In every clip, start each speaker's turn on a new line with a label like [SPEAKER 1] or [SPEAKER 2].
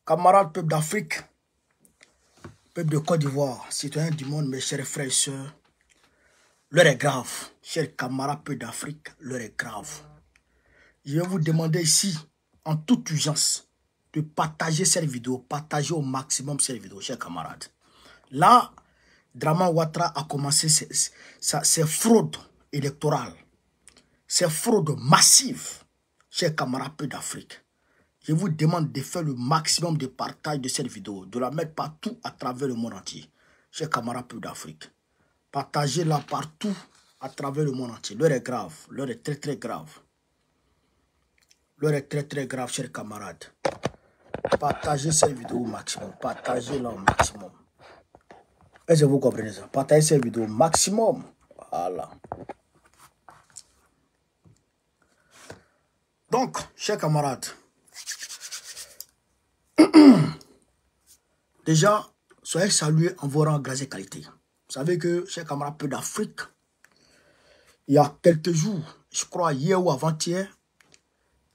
[SPEAKER 1] Camarades, peuple d'Afrique, peuple de Côte d'Ivoire, citoyens du monde, mes chers frères et sœurs, l'heure est grave. Chers camarades, peuple d'Afrique, l'heure est grave. Je vais vous demander ici, en toute urgence, de partager cette vidéo, partager au maximum cette vidéo, chers camarades. Là, Dramane Ouattara a commencé ses fraudes électorales, ses fraudes massives, chers camarades, peuple d'Afrique. Je vous demande de faire le maximum de partage de cette vidéo, de la mettre partout à travers le monde entier. Chers camarades peu d'Afrique, partagez-la partout à travers le monde entier. L'heure est grave, l'heure est très très grave. L'heure est très très grave, chers camarades. Partagez cette vidéo au maximum, partagez-la au maximum. Est-ce que vous comprenez ça? Partagez cette vidéo au maximum. Voilà. Donc, chers camarades, déjà, soyez salués en vos rangs, grâce et qualité. Vous savez que, chers camarades peu d'Afrique, il y a quelques jours, je crois hier ou avant-hier,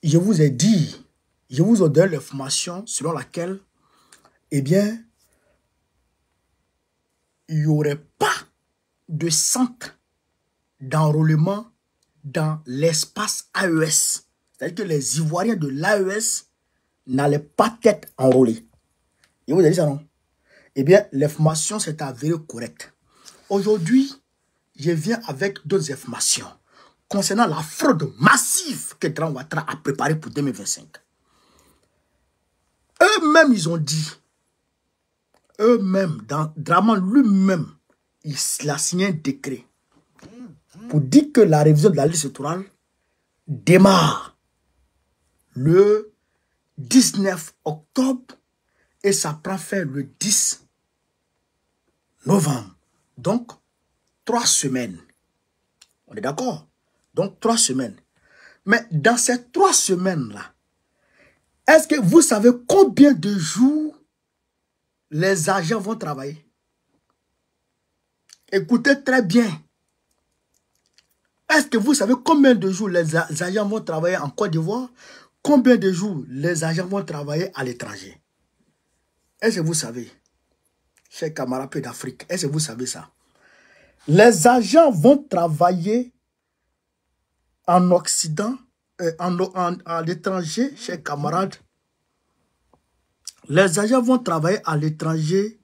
[SPEAKER 1] je vous ai dit, je vous ai donné l'information selon laquelle, eh bien, il n'y aurait pas de centre d'enrôlement dans l'espace AES. C'est-à-dire que les Ivoiriens de l'AES n'allaient pas être enrôlés. Je vous ai dit ça, non? Eh bien, l'information s'est avérée correcte. Aujourd'hui, je viens avec d'autres informations concernant la fraude massive que Dramane Ouattara a préparée pour 2025. Eux-mêmes, ils ont dit, eux-mêmes, Dramane lui-même, il a signé un décret pour dire que la révision de la liste électorale démarre le 19 octobre et ça prend fin le 10 novembre. Donc, 3 semaines. On est d'accord? Donc, 3 semaines. Mais dans ces 3 semaines-là, est-ce que vous savez combien de jours les agents vont travailler? Écoutez très bien. Est-ce que vous savez combien de jours les agents vont travailler en Côte d'Ivoire? Combien de jours les agents vont travailler à l'étranger? Est-ce que vous savez, chers camarades peu d'Afrique, est-ce que vous savez ça? Les agents vont travailler en Occident, à l'étranger, chers camarades. Les agents vont travailler à l'étranger,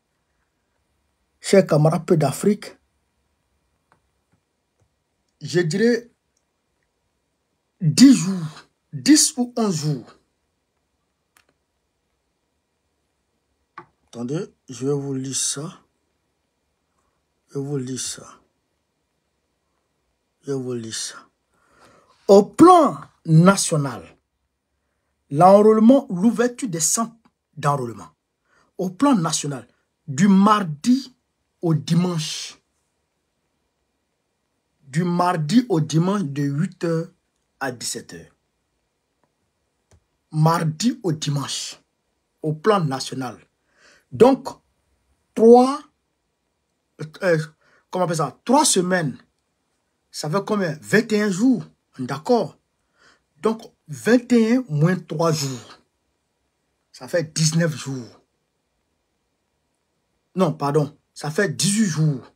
[SPEAKER 1] chers camarades peu d'Afrique. Je dirais 10 jours, 10 ou 11 jours. Attendez, je vais vous lire ça. Je vous lis ça. Je vous lis ça. Au plan national, l'enrôlement, l'ouverture des centres d'enrôlement. Au plan national, du mardi au dimanche. Du mardi au dimanche de 8h à 17h. Mardi au dimanche. Au plan national. Donc, 3 semaines, ça fait combien? 21 jours, d'accord? Donc, 21 moins 3 jours, ça fait 19 jours. Non, pardon, ça fait 18 jours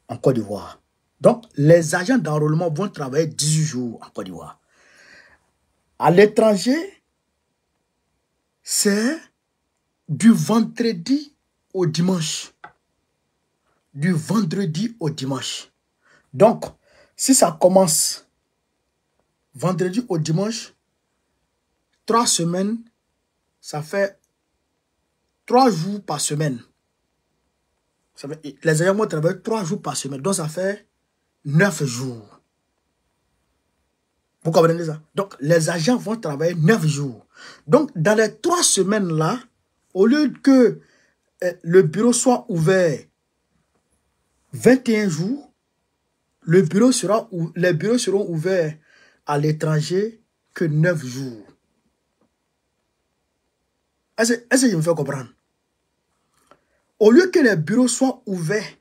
[SPEAKER 1] en Côte d'Ivoire. Donc, les agents d'enrôlement vont travailler 18 jours en Côte d'Ivoire. À l'étranger, c'est du vendredi au dimanche. Du vendredi au dimanche. Donc, si ça commence vendredi au dimanche, 3 semaines, ça fait 3 jours par semaine. Ça fait, les agents vont travailler 3 jours par semaine. Donc, ça fait 9 jours. Vous comprenez ça? Donc, les agents vont travailler 9 jours. Donc, dans les 3 semaines-là, au lieu que le bureau soit ouvert 21 jours, les bureaux seront ouverts à l'étranger que 9 jours. Est-ce que je me fais comprendre? Au lieu que les bureaux soient ouverts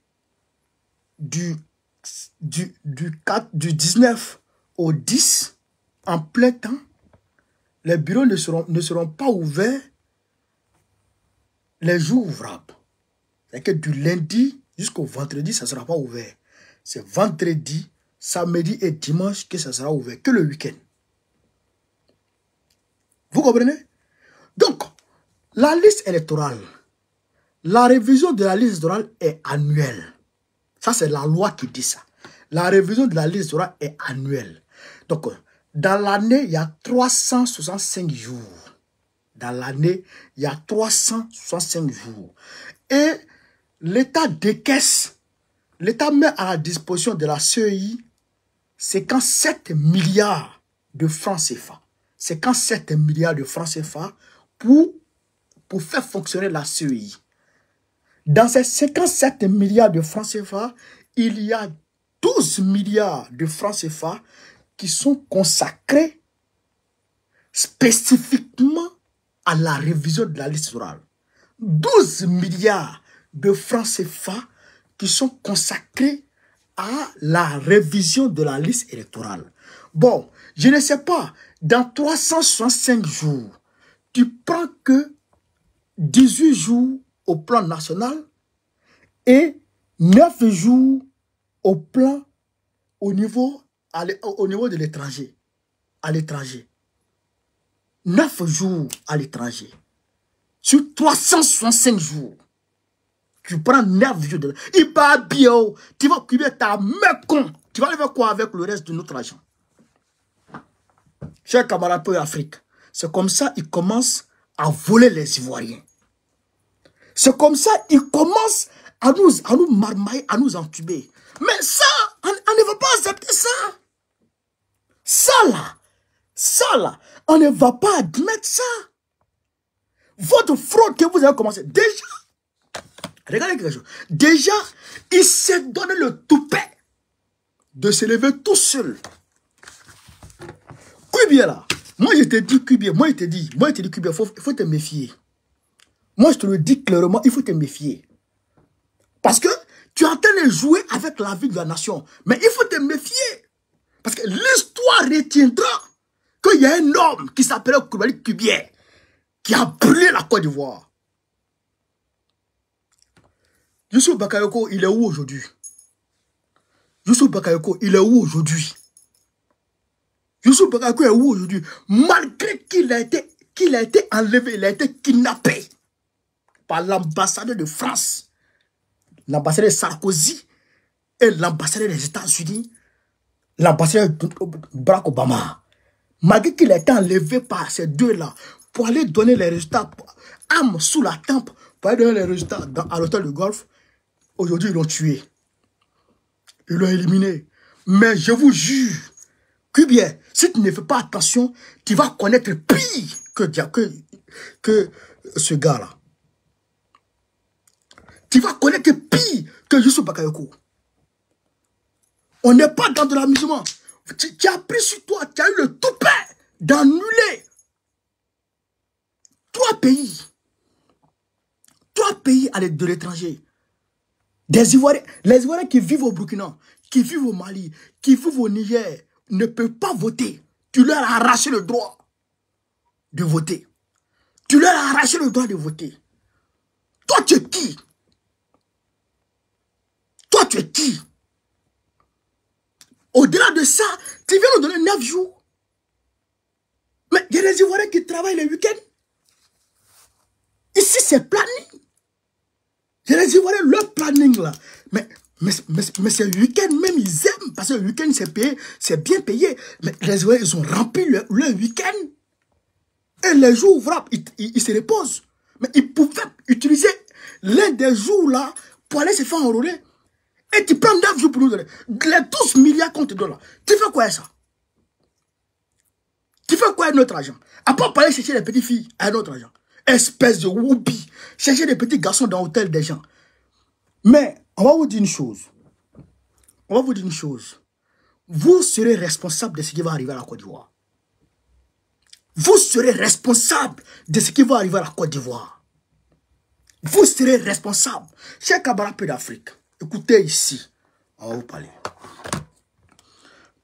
[SPEAKER 1] du 19 au 10 en plein temps, les bureaux ne seront pas ouverts les jours ouvrables. C'est que du lundi jusqu'au vendredi, ça ne sera pas ouvert. C'est vendredi, samedi et dimanche que ça sera ouvert, que le week-end. Vous comprenez? Donc, la liste électorale, la révision de la liste électorale est annuelle. Ça, c'est la loi qui dit ça. La révision de la liste électorale est annuelle. Donc, dans l'année, il y a 365 jours. Dans l'année, il y a 365 jours. Et l'État décaisse, l'État met à la disposition de la CEI 57 milliards de francs CFA. 57 milliards de francs CFA pour faire fonctionner la CEI. Dans ces 57 milliards de francs CFA, il y a 12 milliards de francs CFA qui sont consacrés spécifiquement à la révision de la liste électorale. 12 milliards de francs CFA qui sont consacrés à la révision de la liste électorale. Bon, je ne sais pas, dans 365 jours, tu prends que 18 jours au plan national et 9 jours au plan au niveau de l'étranger. À l'étranger. 9 jours à l'étranger. Sur 365 jours. Tu prends 9 jours de... Il va bien. Tu vas occuper ta main con. Tu vas aller faire quoi avec le reste de notre argent? Chers camarades pour l'Afrique, c'est comme ça qu'ils commencent à voler les Ivoiriens. C'est comme ça qu'ils commencent à nous marmailler, à nous entuber. Mais ça, on ne va pas accepter ça. Ça là, on ne va pas admettre ça. Votre fraude que vous avez commencé, déjà, regardez quelque chose. Déjà, il s'est donné le toupet de se lever tout seul. Kubier là, moi je te dis Kubier, moi je te dis Kubier, il faut te méfier. Moi je te le dis clairement, il faut te méfier. Parce que tu es en train de jouer avec la vie de la nation. Mais il faut te méfier. Parce que l'histoire retiendra qu'il y a un homme qui s'appelait Koulibaly Kubier qui a brûlé la Côte d'Ivoire. Youssou Bakayoko, il est où aujourd'hui? Youssou Bakayoko, il est où aujourd'hui? Youssou Bakayoko est où aujourd'hui? Malgré qu'il a été enlevé, il a été kidnappé par l'ambassadeur de France, l'ambassadeur de Sarkozy et l'ambassadeur des États-Unis, l'ambassadeur de Barack Obama. Malgré qu'il a été enlevé par ces deux-là pour aller donner les résultats, âme sous la tempe, pour aller donner les résultats à l'hôtel du Golfe, aujourd'hui ils l'ont tué. Ils l'ont éliminé. Mais je vous jure, Kubier, si tu ne fais pas attention, tu vas connaître pire que ce gars-là. Tu vas connaître pire que Youssou Bakayoko. On n'est pas dans de l'amusement. Tu as pris sur toi, tu as eu le toupet d'annuler 3 pays. 3 pays de l'étranger. Des Ivoiriens, les Ivoiriens qui vivent au Burkina, qui vivent au Mali, qui vivent au Niger, ne peuvent pas voter. Tu leur as arraché le droit de voter. Tu leur as arraché le droit de voter. Toi, tu es qui? Toi, tu es qui? Au-delà de ça, tu viens nous donner 9 jours. Mais il y a des Ivoiriens qui travaillent les week-ends. Ici, c'est planning. Il y a des Ivoiriens, leur planning là. Mais ces week-ends, même ils aiment. Parce que le week-end, c'est payé, c'est bien payé. Mais les Ivoiriens, ils ont rempli leur week-end. Et les jours ouvrables, ils se reposent. Mais ils pouvaient utiliser l'un des jours là pour aller se faire enrôler. Et tu prends 9 jours pour nous donner. Les 12 milliards qu'on te donne là. Tu fais quoi ça? Tu fais quoi avec notre argent? À part parler chercher les petites filles avec notre argent. Espèce de whoopi. Chercher des petits garçons dans l'hôtel des gens. Mais, on va vous dire une chose. On va vous dire une chose. Vous serez responsable de ce qui va arriver à la Côte d'Ivoire. Vous serez responsable de ce qui va arriver à la Côte d'Ivoire. Vous serez responsable. Chers camarades d'Afrique, écoutez ici. On va vous parler.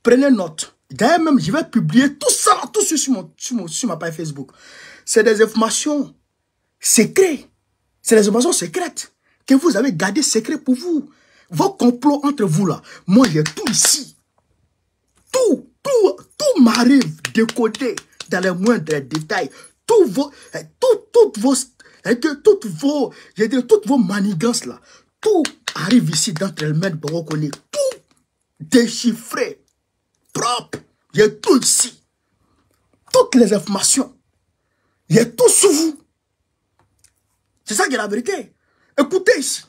[SPEAKER 1] Prenez note. D'ailleurs même, je vais publier tout ça, tout sur ma page Facebook. C'est des informations secrètes. C'est les informations secrètes que vous avez gardées secrètes pour vous. Vos complots entre vous là. Moi, j'ai tout ici. Tout m'arrive décodé dans les moindres détails. Toutes vos manigances là. Tout arrive ici dans le maître Borokone. Tout déchiffré. Propre. J'ai tout ici. Toutes les informations. J'ai tout sous vous. C'est ça qui est la vérité. Écoutez ici.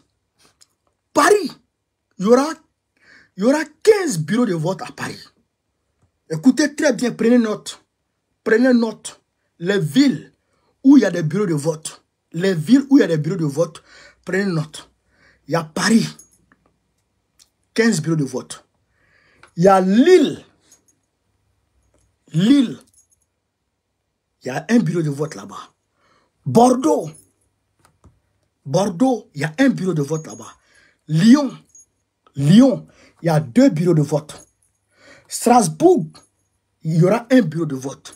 [SPEAKER 1] Paris, il y aura 15 bureaux de vote à Paris. Écoutez très bien, prenez note. Prenez note. Les villes où il y a des bureaux de vote. Les villes où il y a des bureaux de vote, prenez note. Il y a Paris, 15 bureaux de vote. Il y a Lille. Lille, il y a un bureau de vote là-bas. Bordeaux, il y a un bureau de vote là-bas. Lyon, il y a 2 bureaux de vote. Strasbourg, il y aura un bureau de vote.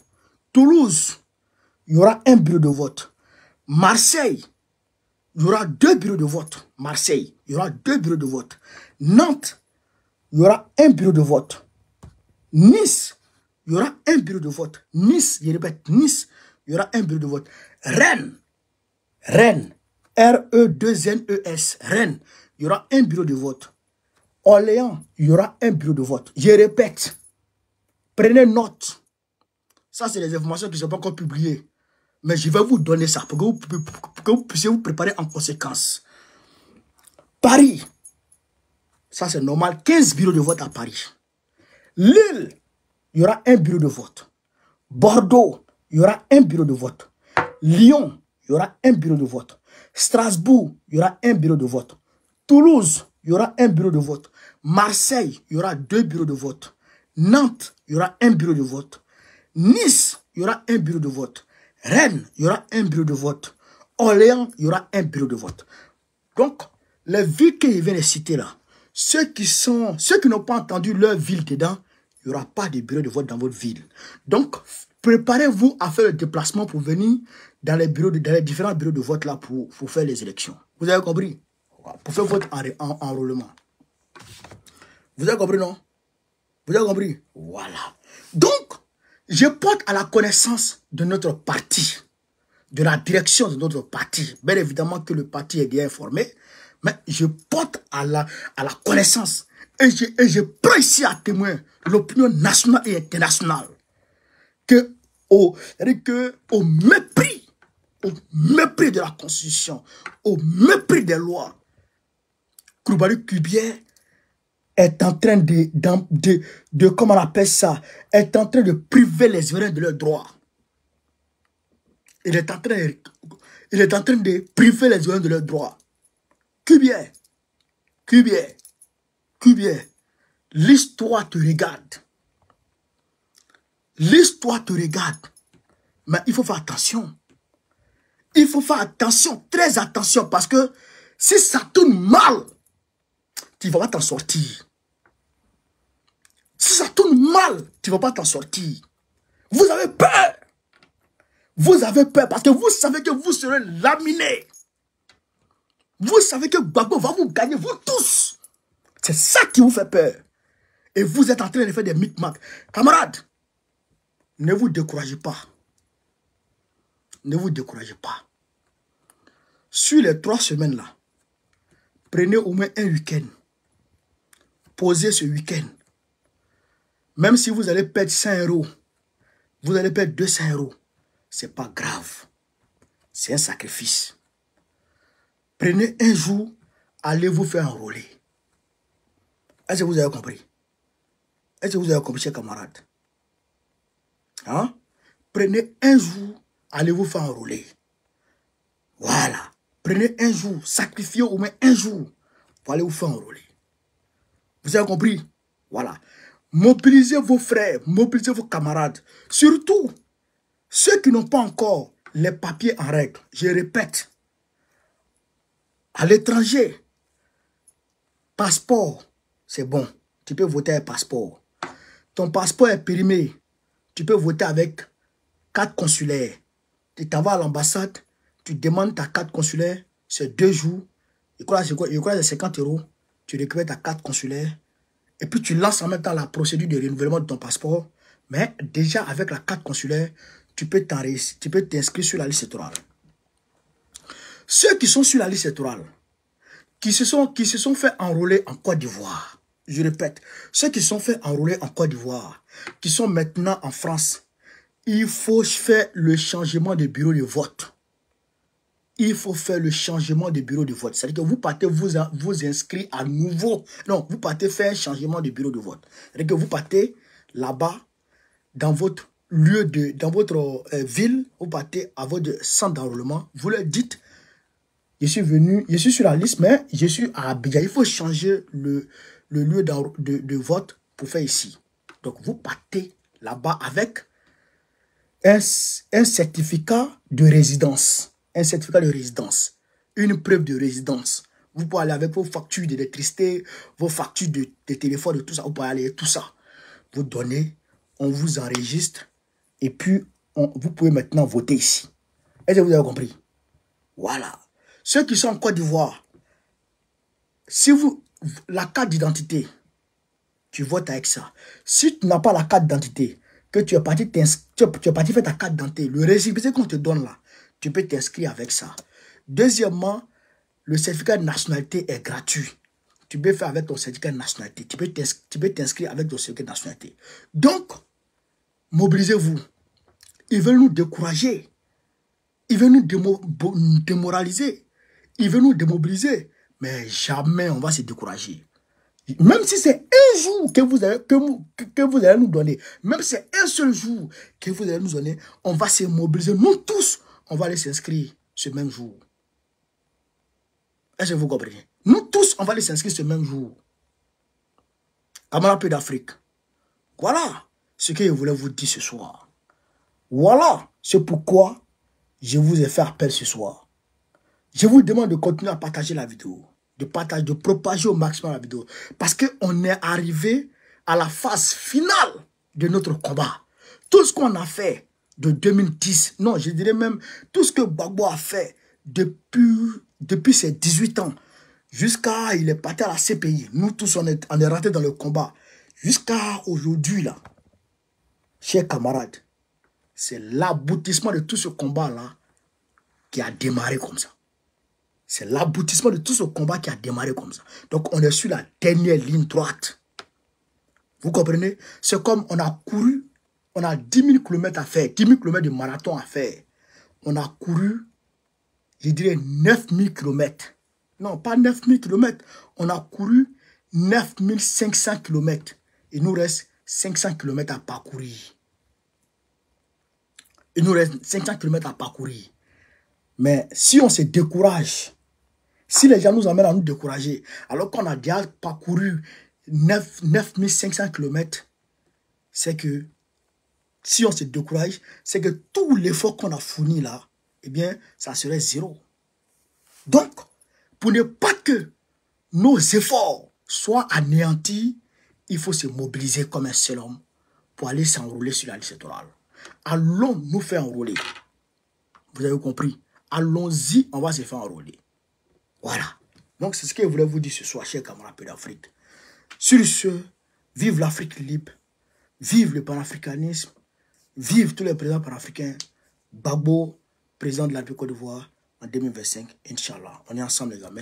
[SPEAKER 1] Toulouse, il y aura un bureau de vote. Marseille, il y aura 2 bureaux de vote. Marseille, il y aura 2 bureaux de vote. Nantes, il y aura un bureau de vote. Nice, il y aura un bureau de vote. Nice, je répète, Nice, il y aura un bureau de vote. Rennes, R-E-2-N-E-S, Rennes, il y aura un bureau de vote. Orléans, il y aura un bureau de vote. Je répète, prenez note. Ça, c'est les informations qui ne sont pas encore publiées. Mais je vais vous donner ça pour que vous puissiez vous préparer en conséquence. Paris, ça c'est normal, 15 bureaux de vote à Paris. Lille, il y aura un bureau de vote. Bordeaux, il y aura un bureau de vote. Lyon, il y aura un bureau de vote. Strasbourg, il y aura un bureau de vote. Toulouse, il y aura un bureau de vote. Marseille, il y aura 2 bureaux de vote. Nantes, il y aura un bureau de vote. Nice, il y aura un bureau de vote. Rennes, il y aura un bureau de vote. Orléans, il y aura un bureau de vote. Donc, les villes que je viens de citer là, ceux qui n'ont pas entendu leur ville dedans, il n'y aura pas de bureau de vote dans votre ville. Donc, préparez-vous à faire le déplacement pour venir dans les différents bureaux de vote là pour faire les élections. Vous avez compris? Pour faire votre enrôlement. Vous avez compris, non? Vous avez compris? Voilà. Donc, je porte à la connaissance de notre parti, de la direction de notre parti. Bien évidemment que le parti est bien informé, mais je porte à la connaissance. Et je prends ici à témoin l'opinion nationale et internationale que au mépris de la Constitution, au mépris des lois, Koulibaly Kubier est en train de comment on appelle ça, est en train de priver les Ivoiriens de leurs droits. Il est en train de priver les Ivoiriens de leurs droits. Kubier, l'histoire te regarde. L'histoire te regarde. Mais il faut faire attention. Il faut faire attention, très attention, parce que si ça tourne mal, tu ne vas pas t'en sortir. Si ça tourne mal, tu ne vas pas t'en sortir. Vous avez peur. Vous avez peur parce que vous savez que vous serez laminés. Vous savez que Gbagbo va vous gagner, vous tous. C'est ça qui vous fait peur. Et vous êtes en train de faire des micmacs. Camarades, ne vous découragez pas. Ne vous découragez pas. Sur les 3 semaines là, prenez au moins un week-end. Posez ce week-end. Même si vous allez perdre 100 €, vous allez perdre 200 €. Ce n'est pas grave. C'est un sacrifice. Prenez un jour, allez vous faire enrôler. Est-ce que vous avez compris? Est-ce que vous avez compris, chers camarades? Hein? Prenez un jour, allez vous faire enrôler. Voilà. Prenez un jour, sacrifiez au moins un jour pour aller vous faire enrôler. Vous avez compris? Voilà. Mobilisez vos frères, mobilisez vos camarades. Surtout, ceux qui n'ont pas encore les papiers en règle. Je répète, à l'étranger, passeport, c'est bon. Tu peux voter avec passeport. Ton passeport est périmé. Tu peux voter avec carte consulaire. Tu t'en vas à l'ambassade, tu demandes ta carte consulaire, c'est 2 jours. Je crois que c'est 50 €. Tu récupères ta carte consulaire. Et puis tu lances en même temps la procédure de renouvellement de ton passeport. Mais déjà avec la carte consulaire, tu peux t'inscrire sur la liste électorale. Ceux qui sont sur la liste électorale, qui se sont fait enrôler en Côte d'Ivoire, je répète, ceux qui se sont fait enrôler en Côte d'Ivoire, qui sont maintenant en France, il faut faire le changement de bureau de vote. Il faut faire le changement de bureau de vote. C'est-à-dire que vous partez vous inscrire à nouveau. Non, vous partez faire un changement de bureau de vote. C'est-à-dire que vous partez là-bas, dans votre lieu dans votre ville, vous partez à votre centre d'enrôlement. Vous leur dites, je suis sur la liste, mais je suis à Abidjan. Il faut changer le lieu de vote pour faire ici. Donc, vous partez là-bas avec un certificat de résidence. Un certificat de résidence. Une preuve de résidence. Vous pouvez aller avec vos factures d'électricité, vos factures de téléphone, et tout ça. Vous pouvez aller tout ça. Vous donnez, on vous enregistre, et puis vous pouvez maintenant voter ici. Est-ce que vous avez compris? Voilà. Ceux qui sont en Côte d'Ivoire, si la carte d'identité, tu votes avec ça. Si tu n'as pas la carte d'identité, que tu es parti faire ta carte d'identité, le récépissé qu'on te donne là, tu peux t'inscrire avec ça. Deuxièmement, le certificat de nationalité est gratuit. Tu peux faire avec ton certificat de nationalité. Tu peux t'inscrire avec ton certificat de nationalité. Donc, mobilisez-vous. Ils veulent nous décourager. Ils veulent nous démoraliser. Ils veulent nous démobiliser. Mais jamais on va se décourager. Même si c'est un jour que vous allez nous donner, même si c'est un seul jour que vous allez nous donner, on va se mobiliser. Nous tous, on va aller s'inscrire ce même jour. Est-ce que vous comprenez? Nous tous, on va aller s'inscrire ce même jour. Camarades peu d'Afrique. Voilà ce que je voulais vous dire ce soir. Voilà, c'est pourquoi je vous ai fait appel ce soir. Je vous demande de continuer à partager la vidéo. De propager au maximum la vidéo. Parce qu'on est arrivé à la phase finale de notre combat. Tout ce qu'on a fait de 2010, non, je dirais même tout ce que Gbagbo a fait depuis ses 18 ans, jusqu'à il est parti à la CPI. Nous tous, on est rentrés dans le combat. Jusqu'à aujourd'hui, là, chers camarades, c'est l'aboutissement de tout ce combat-là qui a démarré comme ça. C'est l'aboutissement de tout ce combat qui a démarré comme ça. Donc, on est sur la dernière ligne droite. Vous comprenez? C'est comme on a couru, on a 10 000 km à faire, 10 000 km de marathon à faire. On a couru, je dirais 9 000 km. Non, pas 9 000 km. On a couru 9 500 km. Il nous reste 500 km à parcourir. Il nous reste 500 km à parcourir. Mais si on se décourage, si les gens nous amènent à nous décourager, alors qu'on a déjà parcouru 9 500 km, c'est que si on se décourage, c'est que tout l'effort qu'on a fourni là, eh bien, ça serait zéro. Donc, pour ne pas que nos efforts soient anéantis, il faut se mobiliser comme un seul homme pour aller s'enrôler sur la liste électorale. Allons nous faire enrôler. Vous avez compris? Allons-y, on va se faire enrôler. Voilà. Donc, c'est ce que je voulais vous dire ce soir, chers camarades d'Afrique. Sur ce, vive l'Afrique libre, vive le panafricanisme, vive tous les présidents panafricains. Gbagbo, président de la Côte d'Ivoire en 2025, Inch'Allah. On est ensemble, les amis.